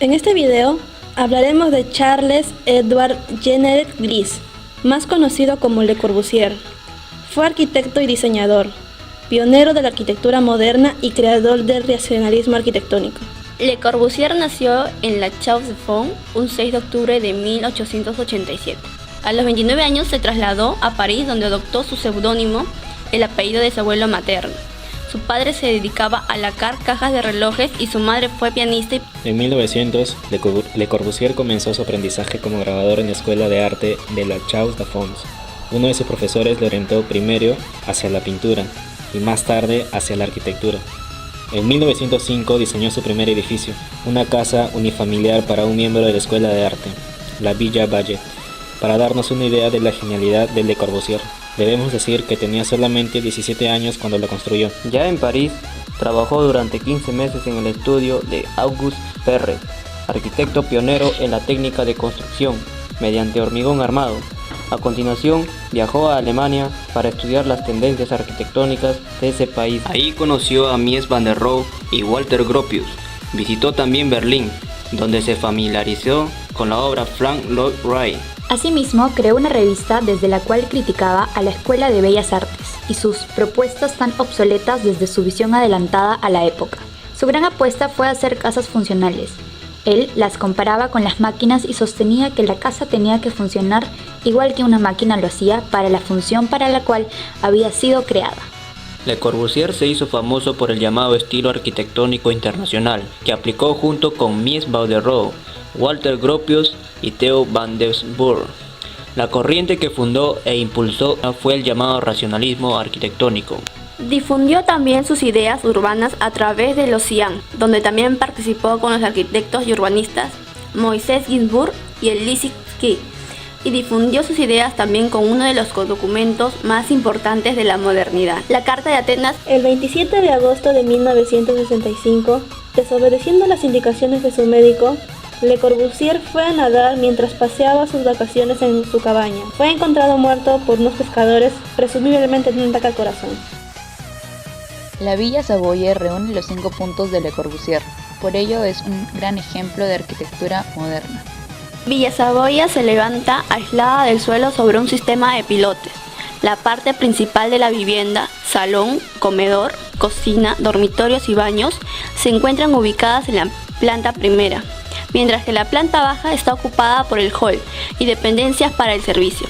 En este video hablaremos de Charles Edward Jenneret Gris, más conocido como Le Corbusier. Fue arquitecto y diseñador, pionero de la arquitectura moderna y creador del racionalismo arquitectónico. Le Corbusier nació en la Chaux-de-Fonds un 6 de octubre de 1887. A los 29 años se trasladó a París, donde adoptó su seudónimo, el apellido de su abuelo materno. Su padre se dedicaba a lacar cajas de relojes y su madre fue pianista. En 1900, Le Corbusier comenzó su aprendizaje como grabador en la Escuela de Arte de la Chaux-de-Fonds. Uno de sus profesores le orientó primero hacia la pintura y más tarde hacia la arquitectura. En 1905 diseñó su primer edificio, una casa unifamiliar para un miembro de la Escuela de Arte, la Villa Valle. Para darnos una idea de la genialidad de Le Corbusier, debemos decir que tenía solamente 17 años cuando la construyó. Ya en París, trabajó durante 15 meses en el estudio de Auguste Perret, arquitecto pionero en la técnica de construcción mediante hormigón armado. A continuación, viajó a Alemania para estudiar las tendencias arquitectónicas de ese país. Ahí conoció a Mies van der Rohe y Walter Gropius. Visitó también Berlín, donde se familiarizó con la obra Frank Lloyd Wright. Asimismo, creó una revista desde la cual criticaba a la Escuela de Bellas Artes y sus propuestas tan obsoletas desde su visión adelantada a la época. Su gran apuesta fue hacer casas funcionales. Él las comparaba con las máquinas y sostenía que la casa tenía que funcionar igual que una máquina lo hacía para la función para la cual había sido creada. Le Corbusier se hizo famoso por el llamado estilo arquitectónico internacional, que aplicó junto con Mies van der Rohe, Walter Gropius y Theo van der Burg. La corriente que fundó e impulsó fue el llamado racionalismo arquitectónico. Difundió también sus ideas urbanas a través de los CIAN, donde también participó con los arquitectos y urbanistas Moisés Ginsburg y el Lissitzky, y difundió sus ideas también con uno de los documentos más importantes de la modernidad, la Carta de Atenas. El 27 de agosto de 1965, desobedeciendo las indicaciones de su médico, Le Corbusier fue a nadar mientras paseaba sus vacaciones en su cabaña. Fue encontrado muerto por unos pescadores, presumiblemente de un ataque al corazón. La Villa Savoye reúne los 5 puntos de Le Corbusier, por ello es un gran ejemplo de arquitectura moderna. Villa Savoye se levanta aislada del suelo sobre un sistema de pilotes. La parte principal de la vivienda, salón, comedor, cocina, dormitorios y baños, se encuentran ubicadas en la planta primera, mientras que la planta baja está ocupada por el hall y dependencias para el servicio,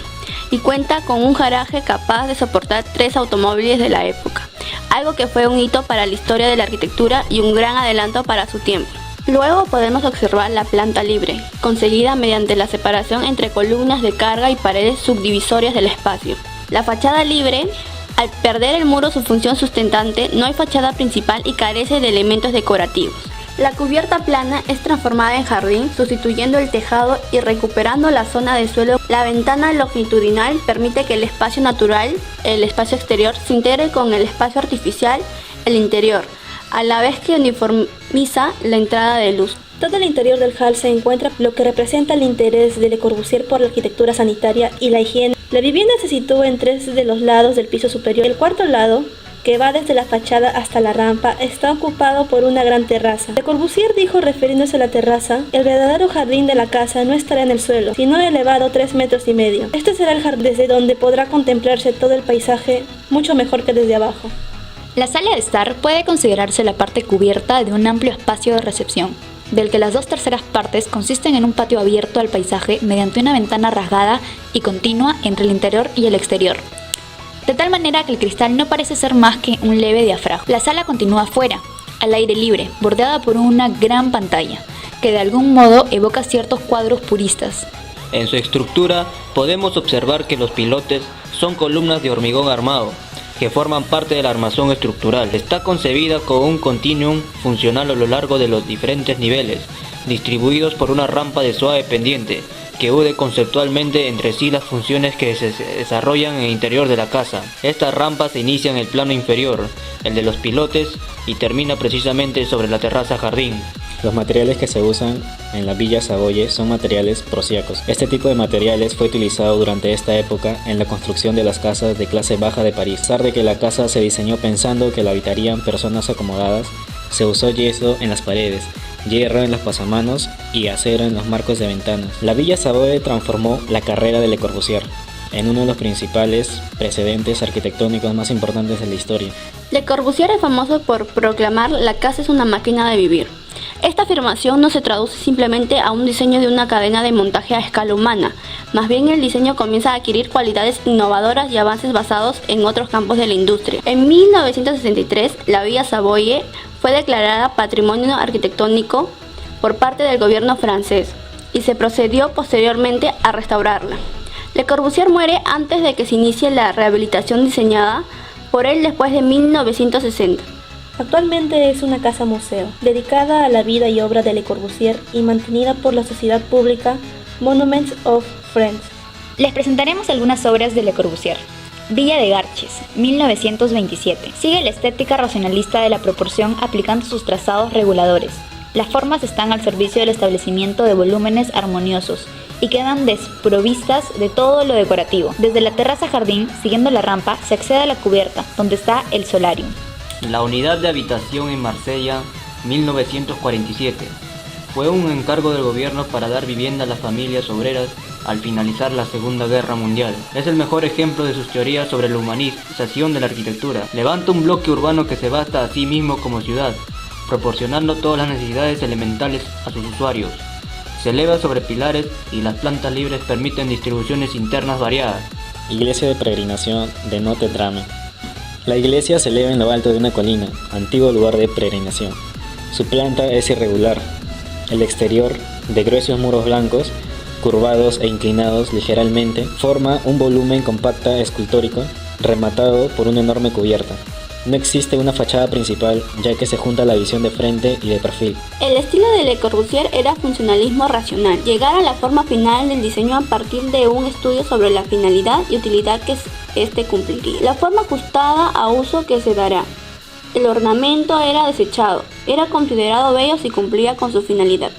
y cuenta con un garaje capaz de soportar 3 automóviles de la época, algo que fue un hito para la historia de la arquitectura y un gran adelanto para su tiempo. Luego podemos observar la planta libre, conseguida mediante la separación entre columnas de carga y paredes subdivisorias del espacio. La fachada libre, al perder el muro su función sustentante, no hay fachada principal y carece de elementos decorativos. La cubierta plana es transformada en jardín, sustituyendo el tejado y recuperando la zona de suelo. La ventana longitudinal permite que el espacio natural, el espacio exterior, se integre con el espacio artificial, el interior, a la vez que uniformiza la entrada de luz. Todo el interior del hall se encuentra lo que representa el interés de Le Corbusier por la arquitectura sanitaria y la higiene. La vivienda se sitúa en 3 de los lados del piso superior. El cuarto lado, que va desde la fachada hasta la rampa, está ocupado por una gran terraza. Le Corbusier dijo, refiriéndose a la terraza: el verdadero jardín de la casa no estará en el suelo, sino elevado 3,5 metros. Este será el jardín desde donde podrá contemplarse todo el paisaje mucho mejor que desde abajo. La sala de estar puede considerarse la parte cubierta de un amplio espacio de recepción, del que las 2/3 partes consisten en un patio abierto al paisaje mediante una ventana rasgada y continua entre el interior y el exterior, de tal manera que el cristal no parece ser más que un leve diafragma. La sala continúa afuera, al aire libre, bordeada por una gran pantalla, que de algún modo evoca ciertos cuadros puristas. En su estructura podemos observar que los pilotes son columnas de hormigón armado, que forman parte del armazón estructural. Está concebida con un continuum funcional a lo largo de los diferentes niveles, distribuidos por una rampa de suave pendiente, que une conceptualmente entre sí las funciones que se desarrollan en el interior de la casa. Esta rampa se inicia en el plano inferior, el de los pilotes, y termina precisamente sobre la terraza jardín. Los materiales que se usan en la Villa Savoye son materiales prusiacos. Este tipo de materiales fue utilizado durante esta época en la construcción de las casas de clase baja de París. A pesar de que la casa se diseñó pensando que la habitarían personas acomodadas, se usó yeso en las paredes, hierro en los pasamanos y acero en los marcos de ventanas. La Villa Savoye transformó la carrera de Le Corbusier en uno de los principales precedentes arquitectónicos más importantes de la historia. Le Corbusier es famoso por proclamar "la casa es una máquina de vivir". Esta afirmación no se traduce simplemente a un diseño de una cadena de montaje a escala humana, más bien el diseño comienza a adquirir cualidades innovadoras y avances basados en otros campos de la industria. En 1963, la Villa Savoye fue declarada Patrimonio Arquitectónico por parte del gobierno francés y se procedió posteriormente a restaurarla. Le Corbusier muere antes de que se inicie la rehabilitación diseñada por él después de 1960. Actualmente es una casa museo, dedicada a la vida y obra de Le Corbusier y mantenida por la sociedad pública Monuments of France. Les presentaremos algunas obras de Le Corbusier. Villa de Garches, 1927. Sigue la estética racionalista de la proporción aplicando sus trazados reguladores. Las formas están al servicio del establecimiento de volúmenes armoniosos y quedan desprovistas de todo lo decorativo. Desde la terraza jardín, siguiendo la rampa, se accede a la cubierta, donde está el solarium. La unidad de habitación en Marsella, 1947. Fue un encargo del gobierno para dar vivienda a las familias obreras al finalizar la Segunda Guerra Mundial. Es el mejor ejemplo de sus teorías sobre la humanización de la arquitectura. Levanta un bloque urbano que se basta a sí mismo como ciudad, proporcionando todas las necesidades elementales a sus usuarios. Se eleva sobre pilares y las plantas libres permiten distribuciones internas variadas. Iglesia de peregrinación de Notre Dame. La iglesia se eleva en lo alto de una colina, antiguo lugar de peregrinación. Su planta es irregular. El exterior, de gruesos muros blancos, curvados e inclinados ligeramente, forma un volumen compacto escultórico rematado por una enorme cubierta. No existe una fachada principal, ya que se junta la visión de frente y de perfil. El estilo de Le Corbusier era funcionalismo racional, llegar a la forma final del diseño a partir de un estudio sobre la finalidad y utilidad que éste cumpliría. La forma ajustada a uso que se dará. El ornamento era desechado, era considerado bello si cumplía con su finalidad.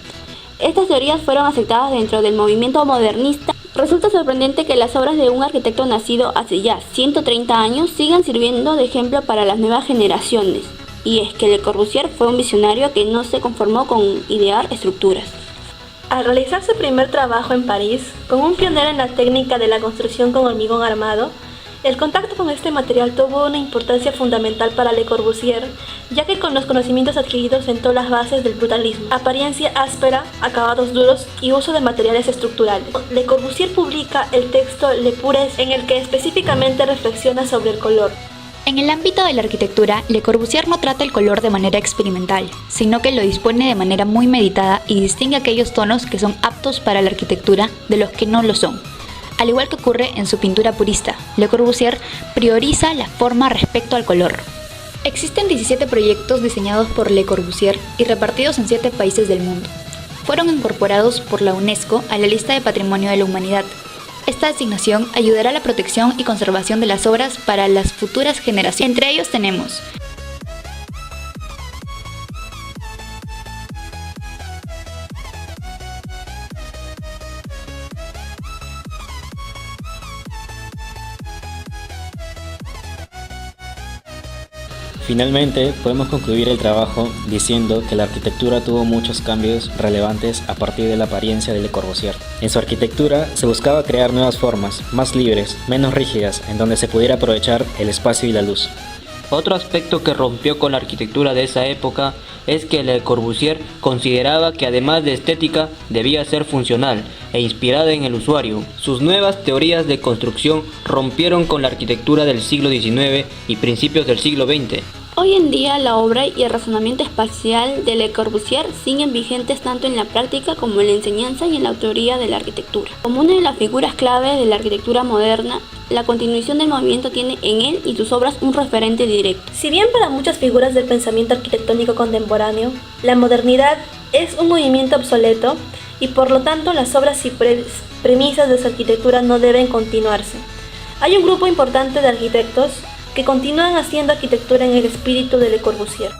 Estas teorías fueron aceptadas dentro del movimiento modernista. Resulta sorprendente que las obras de un arquitecto nacido hace ya 130 años sigan sirviendo de ejemplo para las nuevas generaciones. Y es que Le Corbusier fue un visionario que no se conformó con idear estructuras. Al realizar su primer trabajo en París, como un pionero en la técnica de la construcción con hormigón armado, el contacto con este material tuvo una importancia fundamental para Le Corbusier, ya que con los conocimientos adquiridos sentó las bases del brutalismo, apariencia áspera, acabados duros y uso de materiales estructurales. Le Corbusier publica el texto Le Pures, en el que específicamente reflexiona sobre el color. En el ámbito de la arquitectura, Le Corbusier no trata el color de manera experimental, sino que lo dispone de manera muy meditada y distingue aquellos tonos que son aptos para la arquitectura de los que no lo son. Al igual que ocurre en su pintura purista, Le Corbusier prioriza la forma respecto al color. Existen 17 proyectos diseñados por Le Corbusier y repartidos en 7 países del mundo. Fueron incorporados por la UNESCO a la lista de Patrimonio de la Humanidad. Esta designación ayudará a la protección y conservación de las obras para las futuras generaciones. Entre ellos tenemos Finalmente, podemos concluir el trabajo diciendo que la arquitectura tuvo muchos cambios relevantes a partir de la apariencia de Le Corbusier. En su arquitectura se buscaba crear nuevas formas, más libres, menos rígidas, en donde se pudiera aprovechar el espacio y la luz. Otro aspecto que rompió con la arquitectura de esa época es que Le Corbusier consideraba que además de estética debía ser funcional e inspirada en el usuario. Sus nuevas teorías de construcción rompieron con la arquitectura del siglo XIX y principios del siglo XX. Hoy en día la obra y el razonamiento espacial de Le Corbusier siguen vigentes tanto en la práctica como en la enseñanza y en la teoría de la arquitectura. Como una de las figuras clave de la arquitectura moderna, la continuación del movimiento tiene en él y sus obras un referente directo. Si bien para muchas figuras del pensamiento arquitectónico contemporáneo, la modernidad es un movimiento obsoleto y por lo tanto las obras y premisas de su arquitectura no deben continuarse. Hay un grupo importante de arquitectos que continúan haciendo arquitectura en el espíritu de Le Corbusier.